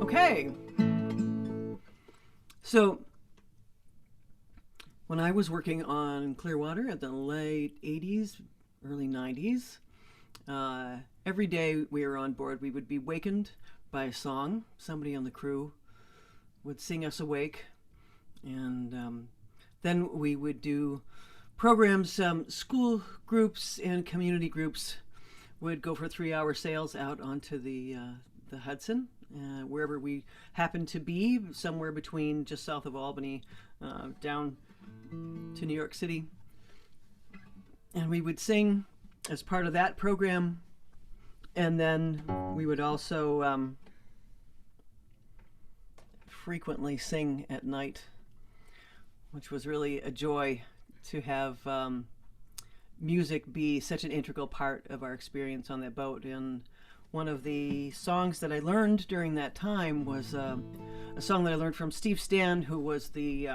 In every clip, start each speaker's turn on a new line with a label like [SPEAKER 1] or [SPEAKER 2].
[SPEAKER 1] Okay. So, when I was working on Clearwater at the late 80s, early 90s, every day we were on board, we would be wakened by a song. Somebody on the crew would sing us awake. And then we would do programs. School groups and community groups would go for 3-hour sails out onto the Hudson, wherever we happened to be, somewhere between just south of Albany, down to New York City. And we would sing as part of that program. And then we would also frequently sing at night, which was really a joy to have music be such an integral part of our experience on that boat. And one of the songs that I learned during that time was a song that I learned from Steve Stan, who was the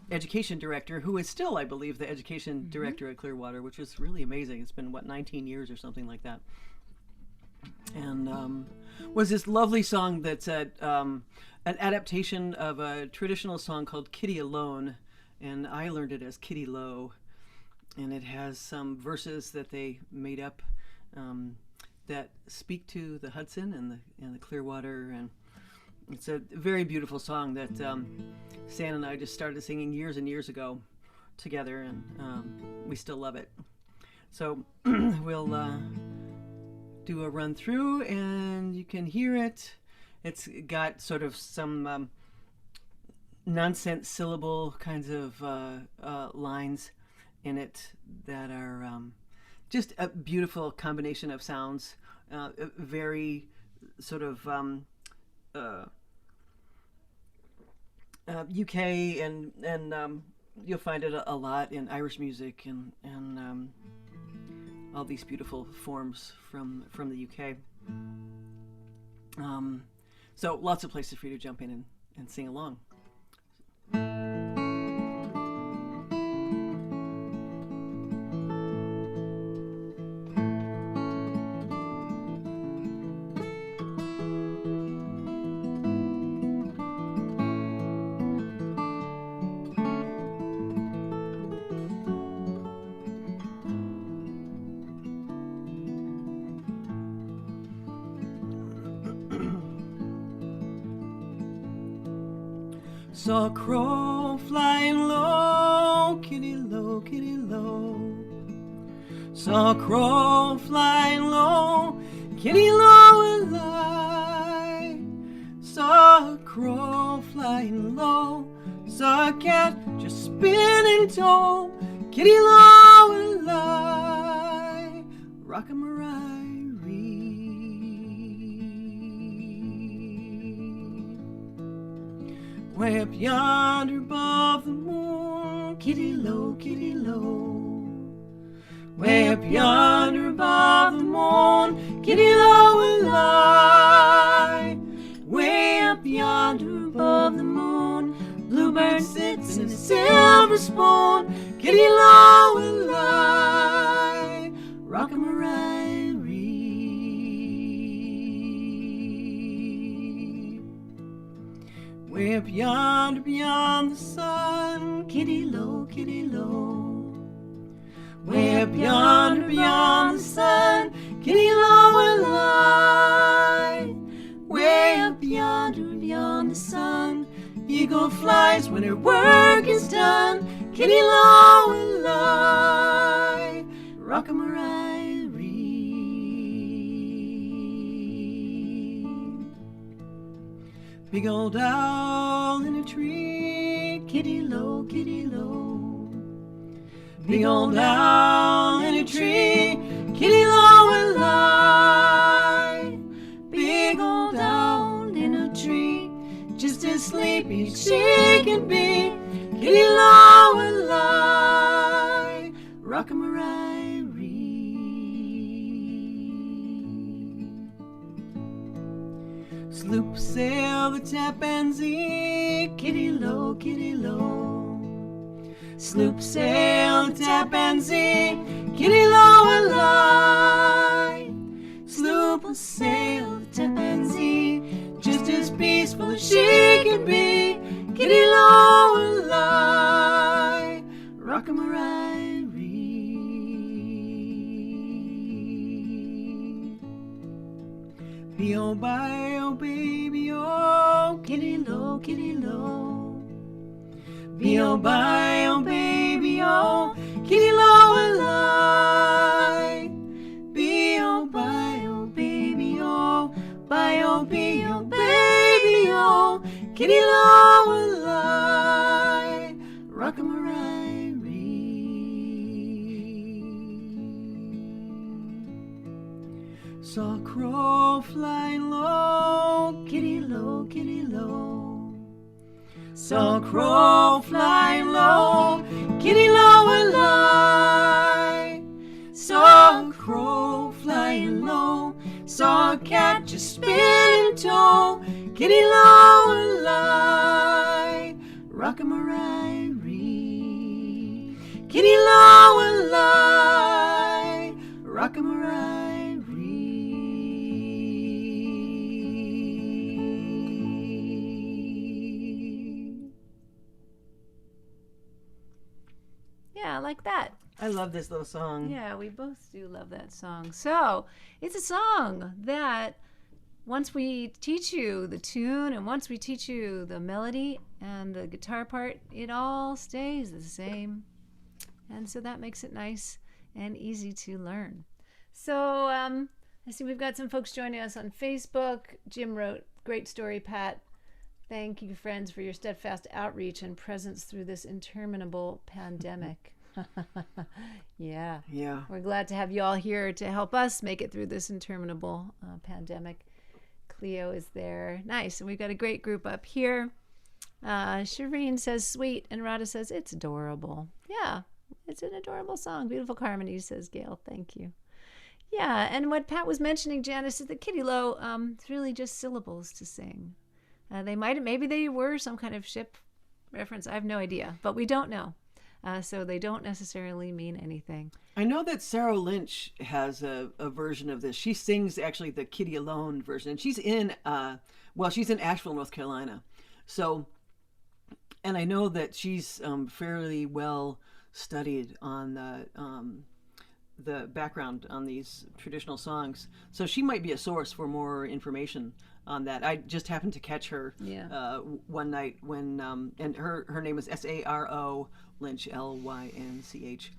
[SPEAKER 1] education director, who is still, I believe, the education director at Clearwater, which is really amazing. It's been, 19 years or something like that. And was this lovely song that's an adaptation of a traditional song called Kitty Alone, and I learned it as Kitty Low. And it has some verses that they made up that speak to the Hudson and the Clearwater, and it's a very beautiful song that Stan and I just started singing years and years ago together, and we still love it. So we'll do a run through, and you can hear it. It's got sort of some nonsense syllable kinds of lines in it that are just a beautiful combination of sounds, very sort of UK, and you'll find it a lot in Irish music and all these beautiful forms from the UK. So lots of places for you to jump in and sing along. Saw a crow flying low, kitty low, kitty low. Saw a crow flying low, kitty low and lie. Saw a crow flying low, saw a cat just spinning tall, kitty low and lie. Rock-a-marie. Way up yonder above the moon, kitty low, kitty low. Way up yonder above the moon, kitty low and lie. Way up yonder above the moon, bluebird sits in a silver spoon, kitty low and lie. Rock-a-marie. Way up yonder beyond the sun, kitty low, kitty low. Way up yonder beyond the sun, kitty low and lie. Way up yonder beyond the sun, eagle flies when her work is done, kitty low and lie. Rock-a-marie. Big old owl in a tree, kitty low, kitty low. Big old owl in a tree, kitty low and lie. Big old owl in a tree, just as sleepy as she can be, kitty low and lie. Rock-a-marie. Sloop sail the Tappan Zee, kitty low, kitty low. Sloop sail the Tappan Zee, kitty low and lie. Sloop will sail the Tappan Zee, just as as peaceful as she can be. Kitty Low and lie, rock-a-marie. Be-oh, bye-oh, baby, oh, Kitty Low, Kitty Low. Be-oh, bye-oh, baby, oh, Kitty Low and lie. Be-oh, bye-oh, baby, oh, bye-oh, be-oh, baby, oh, Kitty Low and lie, rock-a-marie. Saw a crow flying low, Kitty Low, Kitty Low. Saw a crow flying low, Kitty Low and lie. Saw a crow flying low, saw a cat just spin in tow, Kitty Low and lie, rock-a-marie. Kitty Low and lie, rock-a-marie.
[SPEAKER 2] Yeah, like that.
[SPEAKER 1] I love this little song.
[SPEAKER 2] Yeah, we both do love that song. So it's a song that once we teach you the tune and once we teach you the melody and the guitar part, it all stays the same. And so that makes it nice and easy to learn. So I see we've got some folks joining us on Facebook. Jim wrote, "Great story, Pat. Thank you, friends, for your steadfast outreach and presence through this interminable pandemic." Yeah. We're glad to have you all here to help us make it through this interminable pandemic. Cleo is there. Nice. And we've got a great group up here. Shireen says sweet, and Rada says it's adorable. Yeah, it's an adorable song. Beautiful harmony, says Gail. Thank you. Yeah, and what Pat was mentioning, Janice, is that Kitty Low, it's really just syllables to sing. Maybe they were some kind of ship reference. I have no idea, but we don't know. So they don't necessarily mean anything.
[SPEAKER 1] I know that Sarah Lynch has a version of this. She sings actually the Kitty Alone version. And she's in Asheville, North Carolina. So, and I know that she's fairly well studied on the background on these traditional songs. So she might be a source for more information on that. I just happened to catch her one night when, and her name is Saro Lynch, Lynch.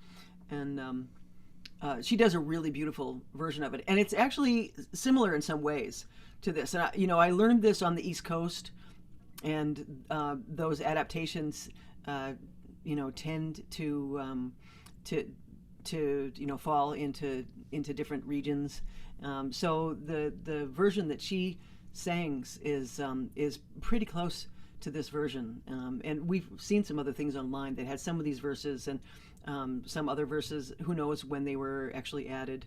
[SPEAKER 1] And she does a really beautiful version of it. And it's actually similar in some ways to this. And I learned this on the East Coast, and those adaptations, tend to fall into different regions. So the version that she sings is pretty close to this version, and we've seen some other things online that had some of these verses and some other verses. Who knows when they were actually added?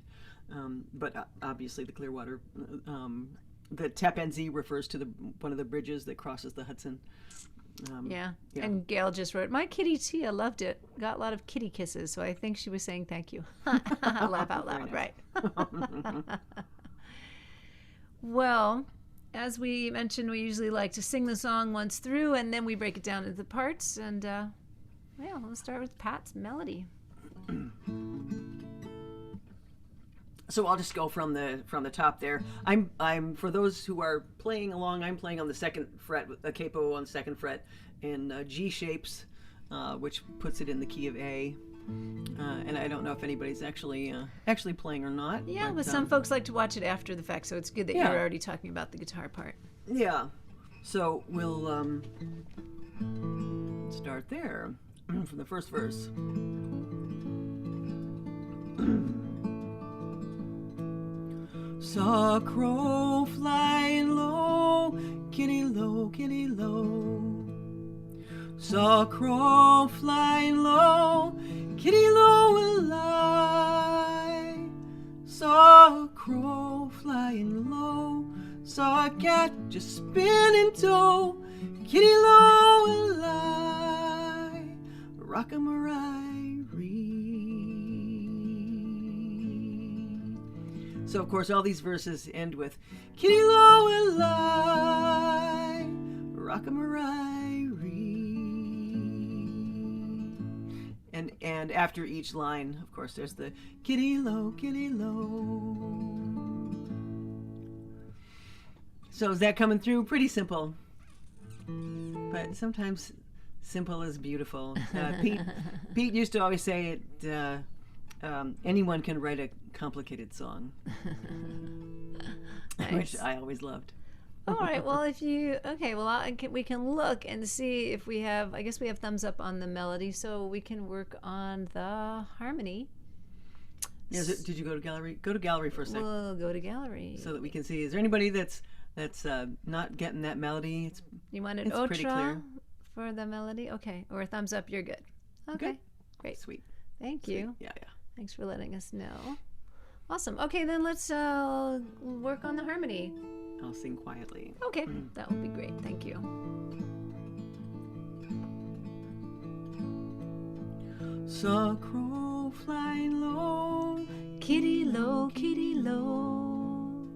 [SPEAKER 1] But obviously, the Clearwater, the Tappan Zee refers to one of the bridges that crosses the Hudson.
[SPEAKER 2] Yeah. And Gail just wrote, "My kitty Tia loved it. Got a lot of kitty kisses." So I think she was saying thank you. Laugh out loud, right? Well, as we mentioned, we usually like to sing the song once through, and then we break it down into the parts. And let's start with Pat's melody.
[SPEAKER 1] So I'll just go from the top there. I'm for those who are playing along, I'm playing on the second fret with a capo on the second fret in G shapes, which puts it in the key of A. And I don't know if anybody's actually playing or not.
[SPEAKER 2] Yeah, but some folks like to watch it after the fact, so it's good that you're already talking about the guitar part.
[SPEAKER 1] Yeah. So we'll start there from the first verse. Saw a crow flying low, kitty low, kitty low. Saw a crow flying low, kitty low will lie. Saw a crow flying low, saw a cat just spin in tow, kitty low will lie. Rock-a-marie. So, of course, all these verses end with kitty low will lie. And after each line, of course, there's the kitty low, kitty low. So is that coming through? Pretty simple. But sometimes simple is beautiful. Pete used to always say it, anyone can write a complicated song,
[SPEAKER 2] Nice.
[SPEAKER 1] which I always loved.
[SPEAKER 2] All right. Well, we can look and see if we have. I guess we have thumbs up on the melody, so we can work on the harmony.
[SPEAKER 1] Yeah, did you go to gallery? Go to gallery for a second.
[SPEAKER 2] We'll go to gallery
[SPEAKER 1] So that we can see. Is there anybody that's not getting that melody?
[SPEAKER 2] You want an
[SPEAKER 1] it's pretty
[SPEAKER 2] ultra
[SPEAKER 1] clear.
[SPEAKER 2] for the melody? Okay. Or a thumbs up, you're good. Okay.
[SPEAKER 1] Good.
[SPEAKER 2] Great.
[SPEAKER 1] Sweet.
[SPEAKER 2] Thank
[SPEAKER 1] Sweet.
[SPEAKER 2] you.
[SPEAKER 1] Yeah.
[SPEAKER 2] Thanks for letting us know. Awesome. Okay, then let's work on the harmony.
[SPEAKER 1] I'll sing quietly.
[SPEAKER 2] Okay, that would be great. Thank you.
[SPEAKER 1] Saw a crow flying low,
[SPEAKER 2] Kitty low, kitty low.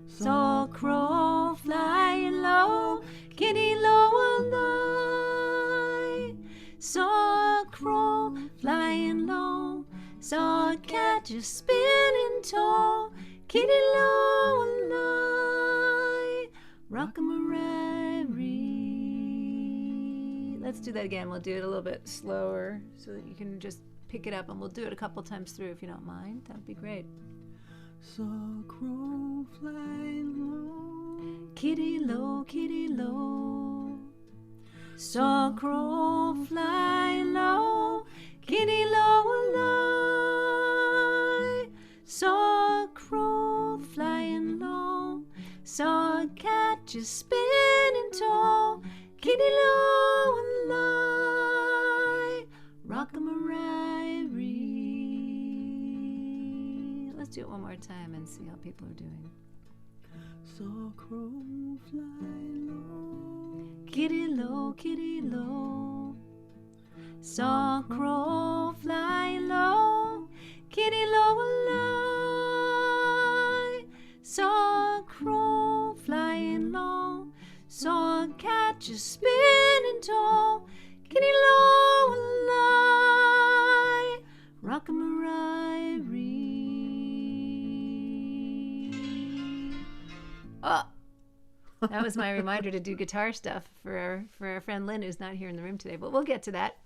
[SPEAKER 2] Saw a crow flying low, kitty low and I. Saw a crow flying low, saw a cat just spinning tall, kitty low and I. Rock-a-marie. Let's do that again. We'll do it a little bit slower so that you can just pick it up, and we'll do it a couple times through if you don't mind. That would be great.
[SPEAKER 1] Saw a crow flying low,
[SPEAKER 2] Kitty low, kitty low. Saw a crow flying low, kitty low and I. Saw a crow flying low, saw a cat just spinning tall, kitty low and I. Rock-a-marie. Let's do it one more time and see how people are doing.
[SPEAKER 1] saw a crow flying low,
[SPEAKER 2] Kitty low, kitty low. Saw a crow flying low, kitty low and I. Saw a crow flying low, saw a cat just spinning tall, kitty low and I. Rock-a-marie. Oh, that was my reminder to do guitar stuff for our friend Lynn, who's not here in the room today, but we'll get to that.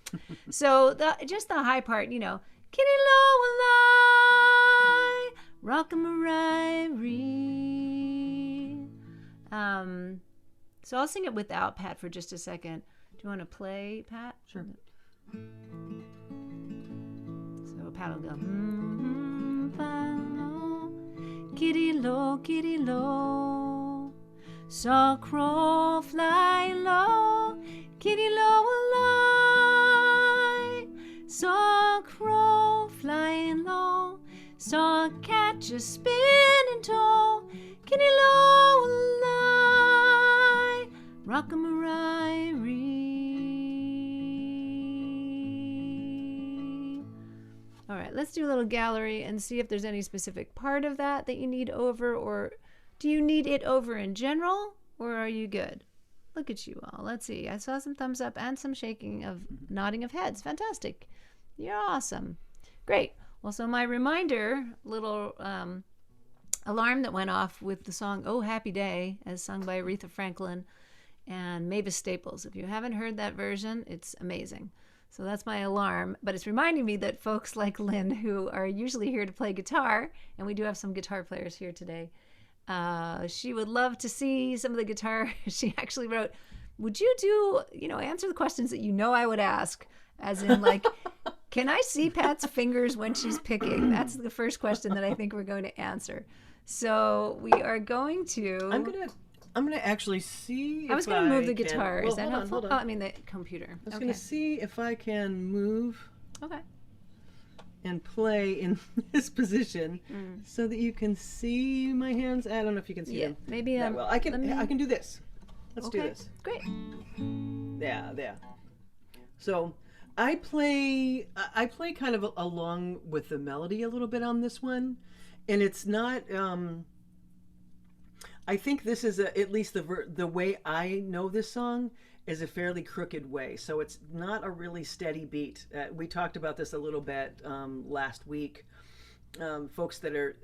[SPEAKER 2] So just the high part, kitty low and I, rock-a-marie. So I'll sing it without Pat for just a second. Do you want to play, Pat?
[SPEAKER 1] Sure.
[SPEAKER 2] So Pat will go, kitty low, kitty low. Saw a crow fly low, kitty low and I. Saw a crow flying low, saw a cat just spinning tall, kitty low and I. Rock-a-marie. All right, let's do a little gallery and see if there's any specific part of that you need over, or do you need it over in general, or are you good? Look at you all. Let's see. I saw some thumbs up and some shaking of nodding of heads. Fantastic. You're awesome. Great. Well, so my reminder, little alarm that went off with the song Oh Happy Day, as sung by Aretha Franklin and Mavis Staples. If you haven't heard that version, it's amazing. So that's my alarm, but it's reminding me that folks like Lynn, who are usually here to play guitar, and we do have some guitar players here today, she would love to see some of the guitar. She actually wrote, would you do, answer the questions that I would ask, as in like, can I see Pat's fingers when she's picking? That's the first question that I think we're going to answer. So we are going to...
[SPEAKER 1] I'm gonna actually see.
[SPEAKER 2] I was going to move the guitar.
[SPEAKER 1] Well,
[SPEAKER 2] Is that helpful?
[SPEAKER 1] hold on.
[SPEAKER 2] Oh, I mean the computer.
[SPEAKER 1] I was gonna see if I can move.
[SPEAKER 2] Okay.
[SPEAKER 1] And play in this position so that you can see my hands. I don't know if you can see them.
[SPEAKER 2] Maybe
[SPEAKER 1] that well. I can do this. Let's do this.
[SPEAKER 2] Great.
[SPEAKER 1] Yeah. So I play kind of along with the melody a little bit on this one, and it's not. I think this is at least the way I know this song is a fairly crooked way. So it's not a really steady beat. We talked about this a little bit last week. Folks that are,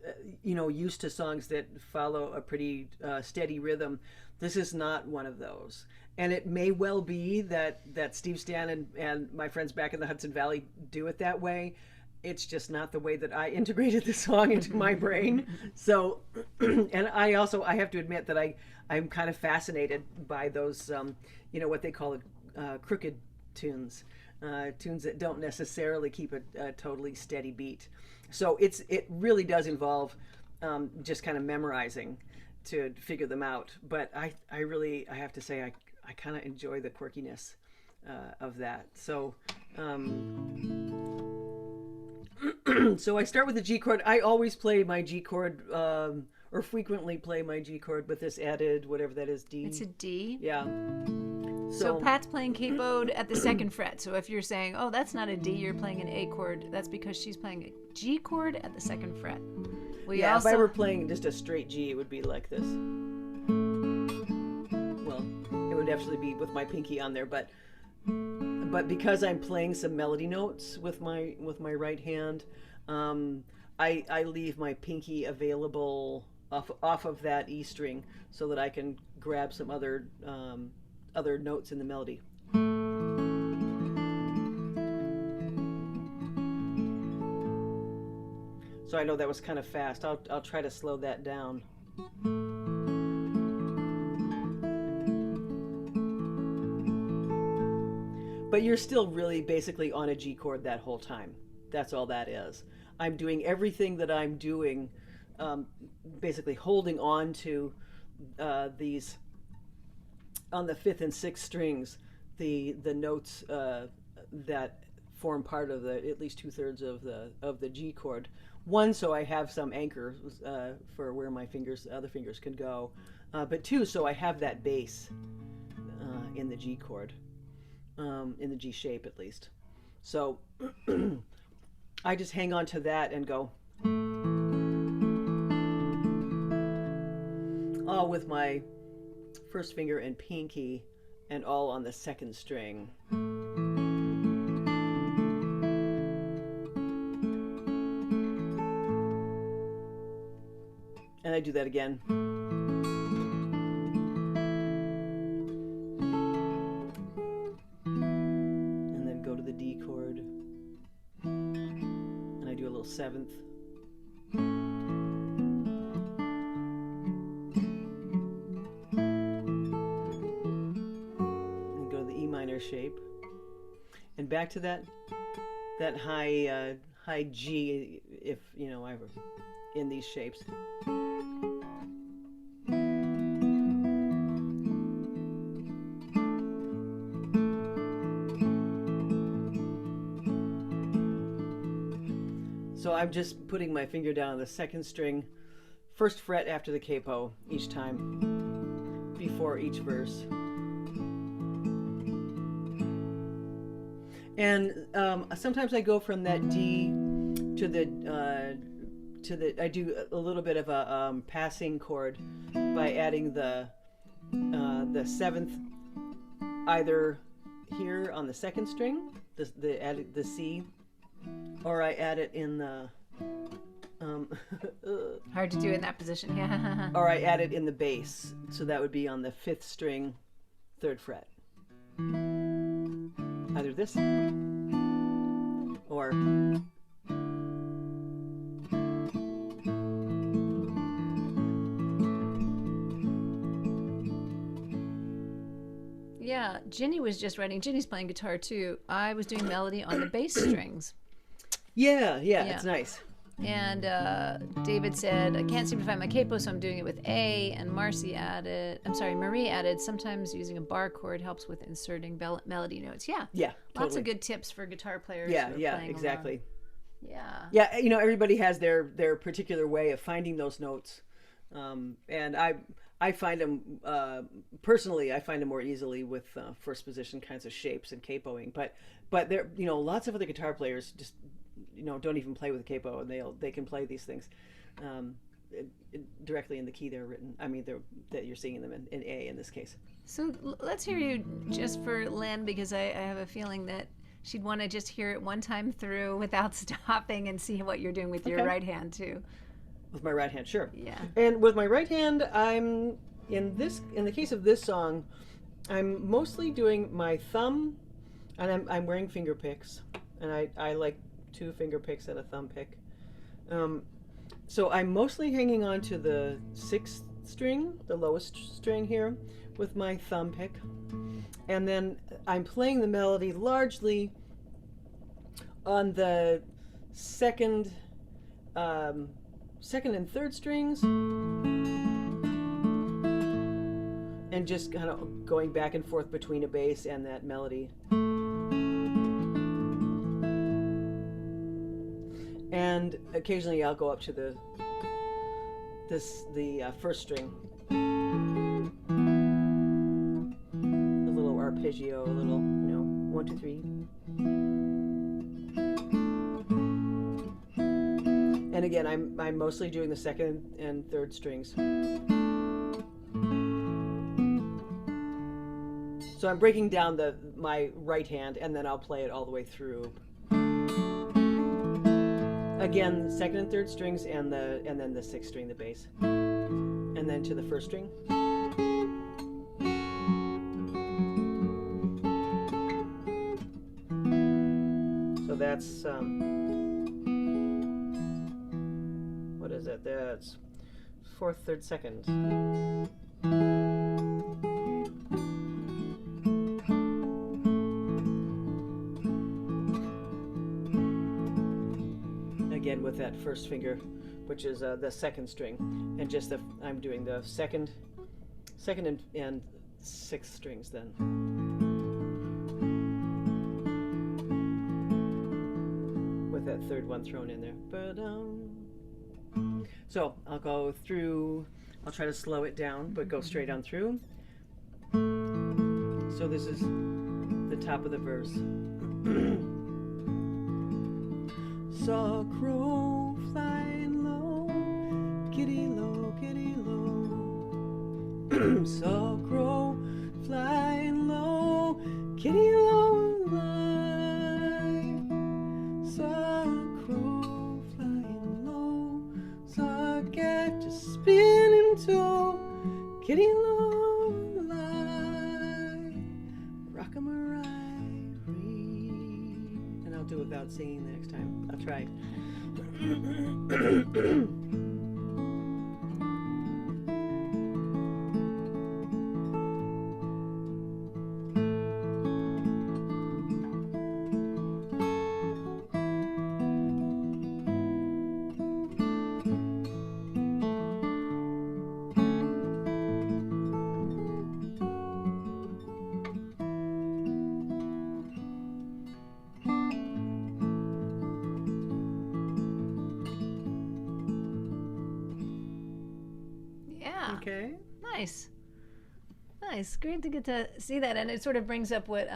[SPEAKER 1] used to songs that follow a pretty steady rhythm. This is not one of those. And it may well be that Steve Stan and my friends back in the Hudson Valley do it that way. It's just not the way that I integrated the song into my brain. So, and I have to admit that I'm kind of fascinated by those, what they call crooked tunes, tunes that don't necessarily keep a totally steady beat. So it really does involve just kind of memorizing to figure them out. But I have to say, I kind of enjoy the quirkiness of that. So, so I start with the G chord. I always play my G chord, or frequently play my G chord with this added, whatever that is, D.
[SPEAKER 2] It's a D?
[SPEAKER 1] Yeah.
[SPEAKER 2] So Pat's playing capoed at the 2nd fret. So if you're saying, oh, that's not a D, you're playing an A chord, that's because she's playing a G chord at the 2nd fret.
[SPEAKER 1] If I were playing just a straight G, it would be like this. Well, it would actually be with my pinky on there, but because I'm playing some melody notes with my right hand, I leave my pinky available off of that E string so that I can grab some other notes in the melody. So I know that was kind of fast. I'll try to slow that down. But you're still really basically on a G chord that whole time. That's all that is. I'm doing everything that I'm doing, basically holding on to these, on the 5th and 6th strings, the notes that form part of at least 2/3 of the G chord. One, so I have some anchor for where my other fingers can go, but 2, so I have that bass in the G chord. In the G shape at least. So I just hang on to that and go all with my first finger and pinky and all on the 2nd string. And I do that again. D chord, and I do a little 7th, and go to the E minor shape, and back to that high G, if I'm in these shapes. So I'm just putting my finger down on the 2nd string, 1st fret after the capo each time, before each verse. And sometimes I go from that D to the I do a little bit of a passing chord by adding the 7th either here on the 2nd string, the C, or I add it in the
[SPEAKER 2] hard to do in that position, yeah.
[SPEAKER 1] Or I add it in the bass, so that would be on the 5th string, 3rd fret. Either this or
[SPEAKER 2] yeah. Ginny's playing guitar too. I was doing melody on the bass strings.
[SPEAKER 1] Yeah, it's nice.
[SPEAKER 2] And David said, I can't seem to find my capo, so I'm doing it with A. And Marie added, sometimes using a bar chord helps with inserting melody notes. Yeah.
[SPEAKER 1] Yeah, totally.
[SPEAKER 2] Lots of good tips for guitar players.
[SPEAKER 1] Yeah, exactly.
[SPEAKER 2] Along.
[SPEAKER 1] Yeah, everybody has their particular way of finding those notes. And I find them, personally, I find them more easily with first position kinds of shapes and capoing. But there, lots of other guitar players just, don't even play with a capo, and they can play these things. directly in the key they're written. I mean, that you're singing them in A in this case.
[SPEAKER 2] So let's hear you just for Lynn, because I have a feeling that she'd want to just hear it one time through without stopping and see what you're doing with your right hand too.
[SPEAKER 1] With my right hand, sure.
[SPEAKER 2] Yeah.
[SPEAKER 1] And with my right hand, I'm in the case of this song, I'm mostly doing my thumb, and I'm wearing finger picks, and I like 2 finger picks and a thumb pick. So I'm mostly hanging on to the 6th string, the lowest string here, with my thumb pick, and then I'm playing the melody largely on the second and 3rd strings, and just kind of going back and forth between a bass and that melody. And occasionally I'll go up to the 1st string. A little arpeggio, a little, 1, 2, 3. And again, I'm mostly doing the 2nd and 3rd strings. So I'm breaking down my right hand, and then I'll play it all the way through. Again, 2nd and 3rd strings, and then the 6th string, the bass, and then to the 1st string. So that's what is it? That's 4th, 3rd, 2nd. Again, with that 1st finger, which is the 2nd string, and just I'm doing the 2nd and 6th strings then. With that 3rd one thrown in there. So I'll go through. I'll try to slow it down, but go straight on through. So this is the top of the verse. Saw a crow flying low, kitty low, kitty low. Saw a crow flying low, kitty low alive. Saw a crow flying low, saw a cat just spin into kitty low alive. Rock-a-my-rye. And I'll do it without singing the next time. I'll try. Okay.
[SPEAKER 2] Nice. Great to get to see that, and it sort of brings up what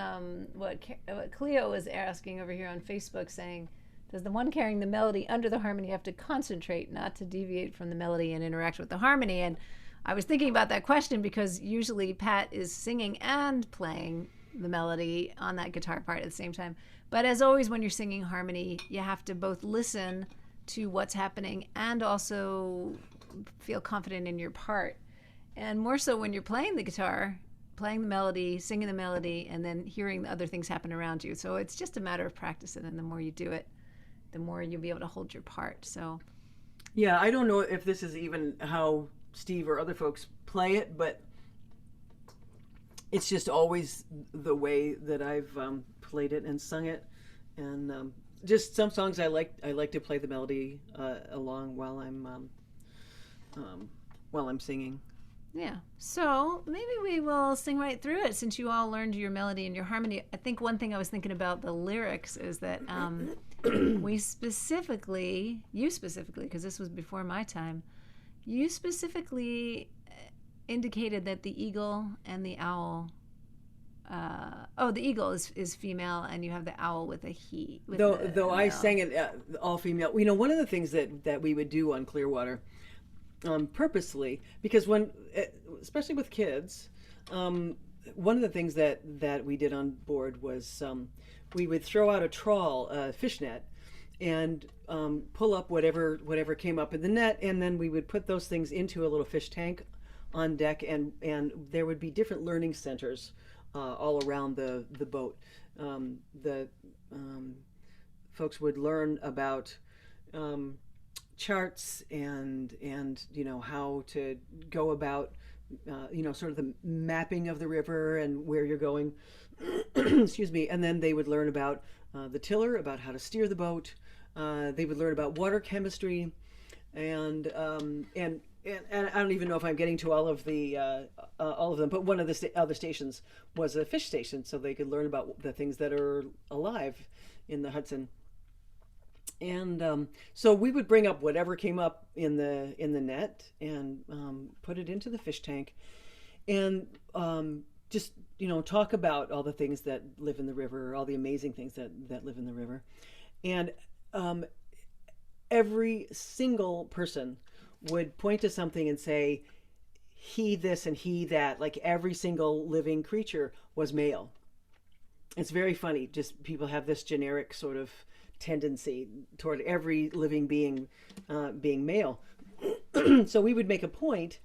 [SPEAKER 2] Cleo was asking over here on Facebook, saying, does the one carrying the melody under the harmony have to concentrate not to deviate from the melody and interact with the harmony? And I was thinking about that question because usually Pat is singing and playing the melody on that guitar part at the same time. But as always, when you're singing harmony, you have to both listen to what's happening and also feel confident in your part. And more so when you're playing the guitar, playing the melody, singing the melody, and then hearing the other things happen around you. So it's just a matter of practice, and the more you do it, the more you'll be able to hold your part. So
[SPEAKER 1] yeah, I don't know if this is even how Steve or other folks play it, but it's just always the way that I've played it and sung it. And just some songs I like to play the melody along while I'm singing.
[SPEAKER 2] Yeah. So maybe we will sing right through it since you all learned your melody and your harmony. I think one thing I was thinking about the lyrics is that you specifically, because this was before my time, you specifically indicated that the eagle and the owl, the eagle is female, and you have the owl with a he.
[SPEAKER 1] Though I sang it all female. One of the things that we would do on Clearwater purposely, because when, especially with kids, one of the things that we did on board was we would throw out a trawl, a fish net, and pull up whatever came up in the net, and then we would put those things into a little fish tank on deck, and there would be different learning centers all around the boat. The folks would learn about charts and how to go about sort of the mapping of the river and where you're going. Excuse me. And then they would learn about the tiller, about how to steer the boat. They would learn about water chemistry, and I don't even know if I'm getting to all of them. But one of the other stations was a fish station, so they could learn about the things that are alive in the Hudson. And so we would bring up whatever came up in the net and put it into the fish tank, and just talk about all the things that live in the river, all the amazing things that live in the river, and every single person would point to something and say, he this and he that. Like every single living creature was male. It's very funny. Just people have this generic sort of tendency toward every living being being male. So we would make a point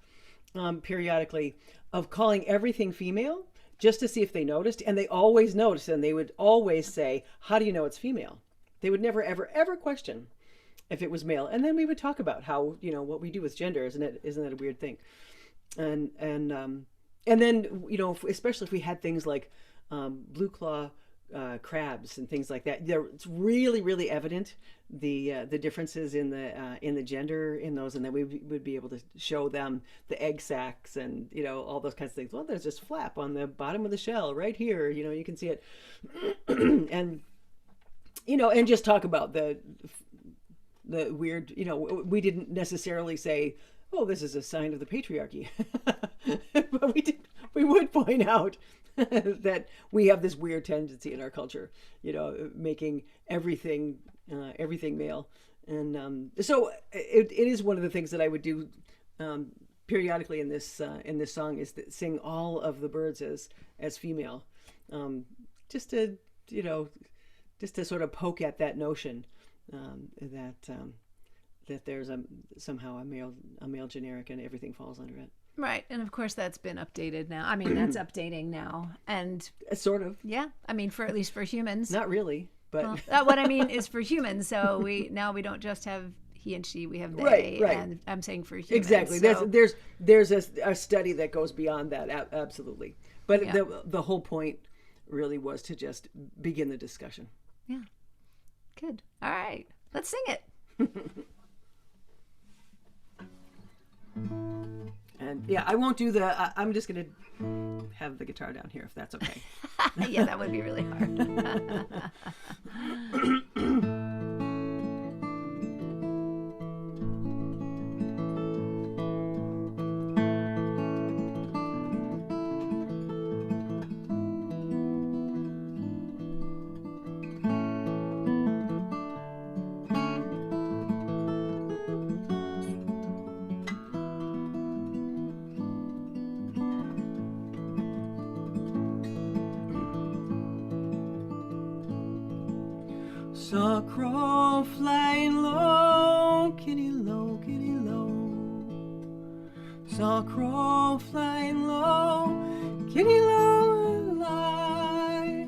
[SPEAKER 1] periodically of calling everything female just to see if they noticed, and they always noticed, and they would always say, how do you know it's female? They would never ever question if it was male. And then we would talk about how what we do with gender. Isn't that a weird thing? And then especially if we had things like blue claw crabs and things like that, it's really evident the differences in the gender in those, and then we would be able to show them the egg sacs and all those kinds of things. Well, there's this flap on the bottom of the shell right here, you can see it. And and just talk about the weird, we didn't necessarily say, oh, this is a sign of the patriarchy. But we would point out that we have this weird tendency in our culture, making everything male. And so it is one of the things that I would do periodically in this song, is that sing all of the birds as female, just to sort of poke at that notion that there's somehow a male generic and everything falls under it.
[SPEAKER 2] Right. And of course that's been updated now. I mean, that's updating now. And
[SPEAKER 1] sort of.
[SPEAKER 2] Yeah. I mean, at least for humans.
[SPEAKER 1] Not really, but
[SPEAKER 2] what I mean is for humans. So we don't just have he and she, we have they.
[SPEAKER 1] Right.
[SPEAKER 2] And I'm saying for humans.
[SPEAKER 1] Exactly.
[SPEAKER 2] So.
[SPEAKER 1] There's a study that goes beyond that. Absolutely. But yeah. The whole point really was to just begin the discussion.
[SPEAKER 2] Yeah. Good. All right. Let's sing it.
[SPEAKER 1] And yeah, I won't do I'm just going to have the guitar down here, if that's okay.
[SPEAKER 2] Yeah, that would be really hard.
[SPEAKER 1] Saw a crow flying low, kitty low, kitty low. Saw a crow flying low, kitty low and light.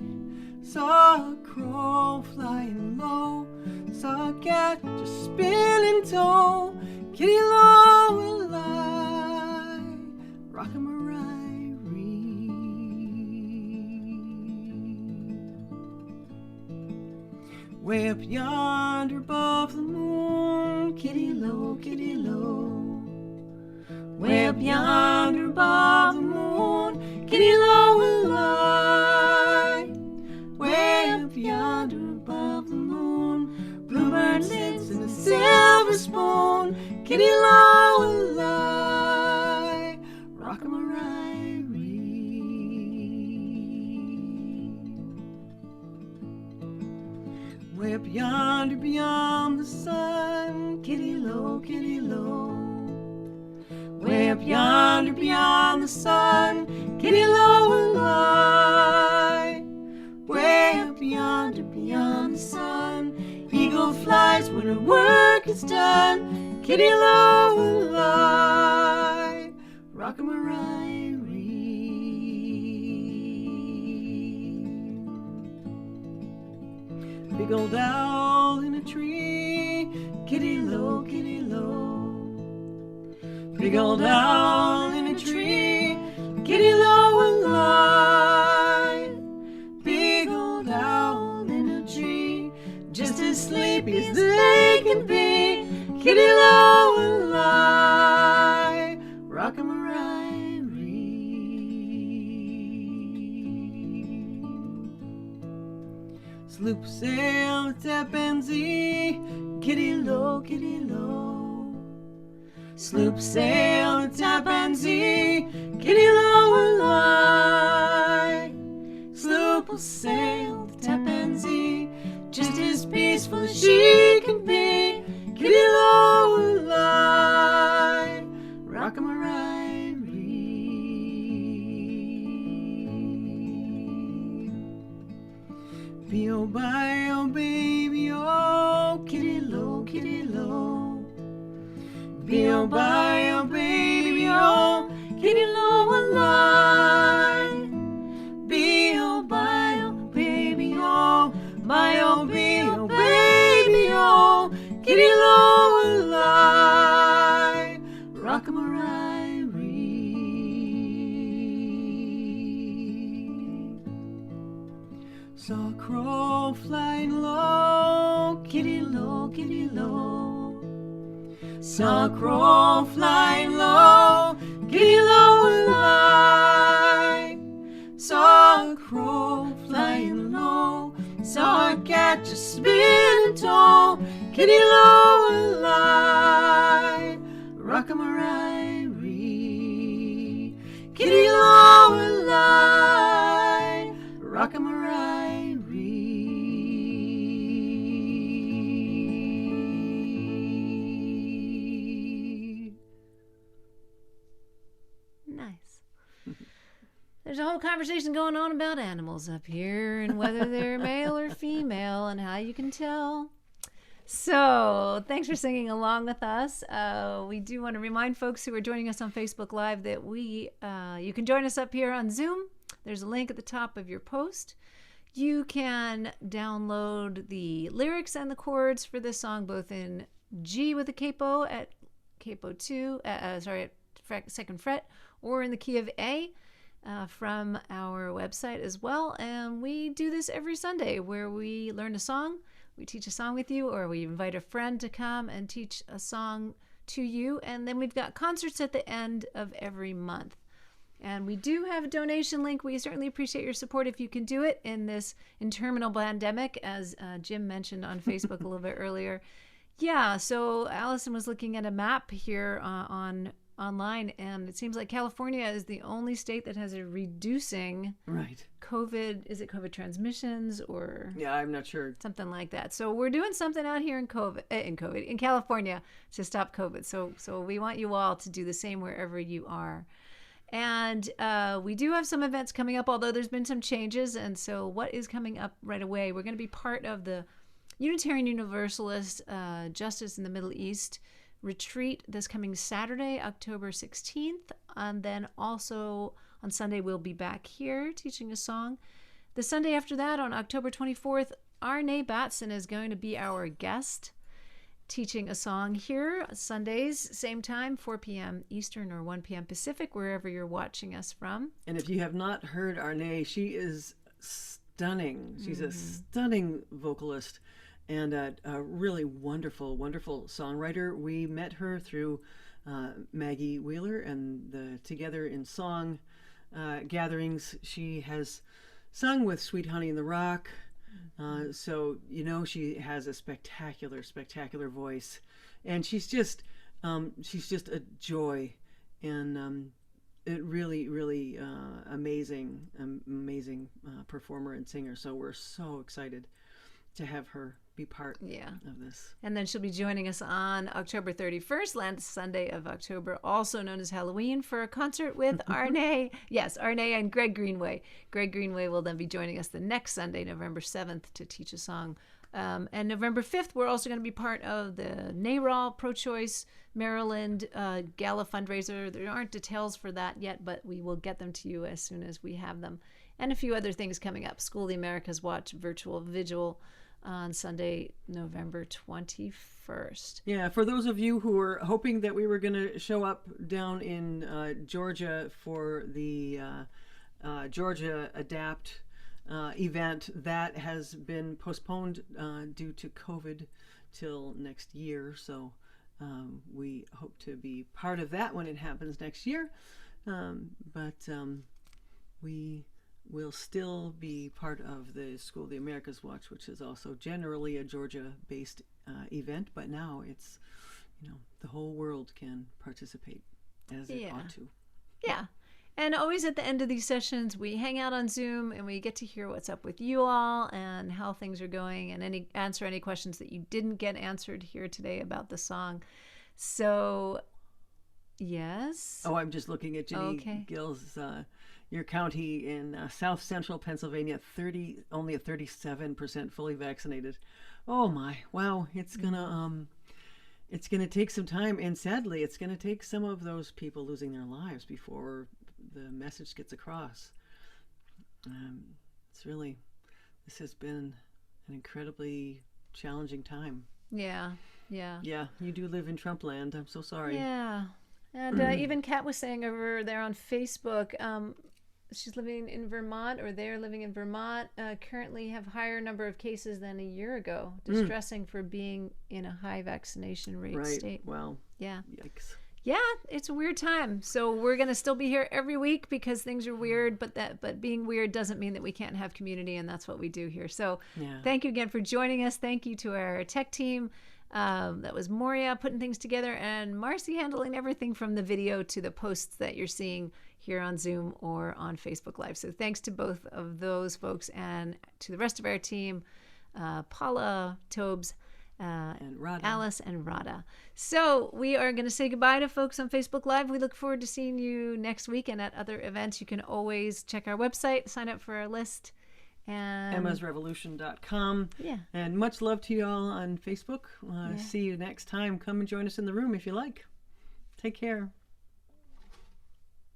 [SPEAKER 1] Saw a crow flying low, saw a cat just spinning tow, kitty low and light. Rock-a-marie. Way up yonder above the moon, kitty low, kitty low. Way up yonder above the moon, kitty low and light. Way up yonder above the moon, bluebird sits in a silver spoon, kitty low and light. Rock-a-marie. Way up yonder beyond the sun, kitty low, kitty low. Way up yonder beyond the sun, Kitty Low will lie. Way up yonder beyond the sun, eagle flies when her work is done, Kitty Low will lie. Rock-a-my-rye. Big old owl in a tree, Kitty Low, Kitty Low. Big old owl in a tree, Kitty Low will lie. Big old owl in a tree, just as sleepy as they can be, Kitty Low will lie. Rock-a-my-rye. Sloop sail Tappan Zee, Kitty Low, Kitty Low. Sloop sail Tappan Zee, Kitty Low will lie. Sloop will sail Tappan Zee, just as peaceful as she can be, Kitty Low will lie. Rock-a-my-rye. Be-oh, bye-oh, baby, oh, Kitty Low, Kitty Low. Be-oh, bye-oh, baby, oh, Kitty Low will lie. Be-oh, bye-oh, baby, oh, bye-oh, be-oh, baby, oh, Kitty Low will lie. Rock-a-my-rye. Saw a crow flying low, Kitty Low, Kitty Low. Saw a crow flying low, Kitty Low will lie. Saw a crow flying low, saw a cat just spinning tall, Kitty Low will lie. Rock-a-my-rye. Kitty Low will lie. Rock-a-my-rye.
[SPEAKER 2] Nice. There's a whole conversation going on about animals up here and whether they're male or female and how you can tell. So thanks for singing along with us. We do want to remind folks who are joining us on Facebook Live that you can join us up here on Zoom. There's a link at the top of your post. You can download the lyrics and the chords for this song both in G with a capo at capo 2, at second fret, or in the key of A from our website as well. And we do this every Sunday where we learn a song, we teach a song with you, or we invite a friend to come and teach a song to you. And then we've got concerts at the end of every month. And we do have a donation link. We certainly appreciate your support if you can do it in this interminable pandemic, as Jim mentioned on Facebook a little bit earlier. Yeah, so Allison was looking at a map here online, and it seems like California is the only state that has a reducing COVID. Is it COVID transmissions or? Yeah,
[SPEAKER 1] I'm not sure.
[SPEAKER 2] Something like that. So we're doing something out here in California to stop COVID. So we want you all to do the same wherever you are. And we do have some events coming up, although there's been some changes. And so what is coming up right away? We're going to be part of the Unitarian Universalist Justice in the Middle East retreat this coming Saturday, October 16th. And then also on Sunday, we'll be back here teaching a song. The Sunday after that, on October 24th, Arne Batson is going to be our guest teaching a song here Sundays, same time, 4 p.m. Eastern or 1 p.m. Pacific, wherever you're watching us from.
[SPEAKER 1] And if you have not heard Arne, she is stunning. She's a stunning vocalist and a really wonderful, wonderful songwriter. We met her through Maggie Wheeler and the Together in Song gatherings. She has sung with Sweet Honey in the Rock. So, she has a spectacular, spectacular voice, and she's just a joy, and it really, really amazing performer and singer. So we're so excited to have her be part of this.
[SPEAKER 2] And then she'll be joining us on October 31st, last Sunday of October, also known as Halloween, for a concert with Arne. Yes, Arne and Greg Greenway. Greg Greenway will then be joining us the next Sunday, November 7th, to teach a song. And November 5th, we're also going to be part of the NARAL Pro-Choice Maryland Gala fundraiser. There aren't details for that yet, but we will get them to you as soon as we have them. And a few other things coming up. School of the Americas Watch Virtual Vigil on Sunday, November 21st.
[SPEAKER 1] Yeah, for those of you who were hoping that we were going to show up down in Georgia for the Georgia Adapt event, that has been postponed due to COVID till next year. So we hope to be part of that when it happens next year. But we will still be part of the School of the Americas Watch, which is also generally a Georgia-based event, but now it's, the whole world can participate as it ought to.
[SPEAKER 2] Yeah. And always at the end of these sessions, we hang out on Zoom and we get to hear what's up with you all and how things are going, and answer any questions that you didn't get answered here today about the song. So, yes.
[SPEAKER 1] Oh, I'm just looking at Jenny Gill's your county in south central Pennsylvania, only at 37% fully vaccinated. Oh my, wow! It's gonna take some time, and sadly, it's gonna take some of those people losing their lives before the message gets across. This has been an incredibly challenging time.
[SPEAKER 2] Yeah.
[SPEAKER 1] Yeah, you do live in Trump land. I'm so sorry.
[SPEAKER 2] Yeah. And even Kat was saying over there on Facebook, she's living in Vermont, or they're living in Vermont, currently have higher number of cases than a year ago. Distressing for being in a high vaccination rate state.
[SPEAKER 1] Wow.
[SPEAKER 2] Yeah.
[SPEAKER 1] Yikes.
[SPEAKER 2] Yeah, it's a weird time. So we're going to still be here every week because things are weird, but being weird doesn't mean that we can't have community, and that's what we do here. So thank you again for joining us. Thank you to our tech team. That was Moria putting things together, and Marcy handling everything from the video to the posts that you're seeing here on Zoom or on Facebook Live. So thanks to both of those folks, and to the rest of our team, Paula, Tobes,
[SPEAKER 1] and Radha.
[SPEAKER 2] Alice, and Radha. So we are going to say goodbye to folks on Facebook Live. We look forward to seeing you next week, and at other events. You can always check our website, sign up for our list. And
[SPEAKER 1] emmasrevolution.com.
[SPEAKER 2] Yeah.
[SPEAKER 1] And much love to you all on Facebook. See you next time. Come and join us in the room if you like. Take care.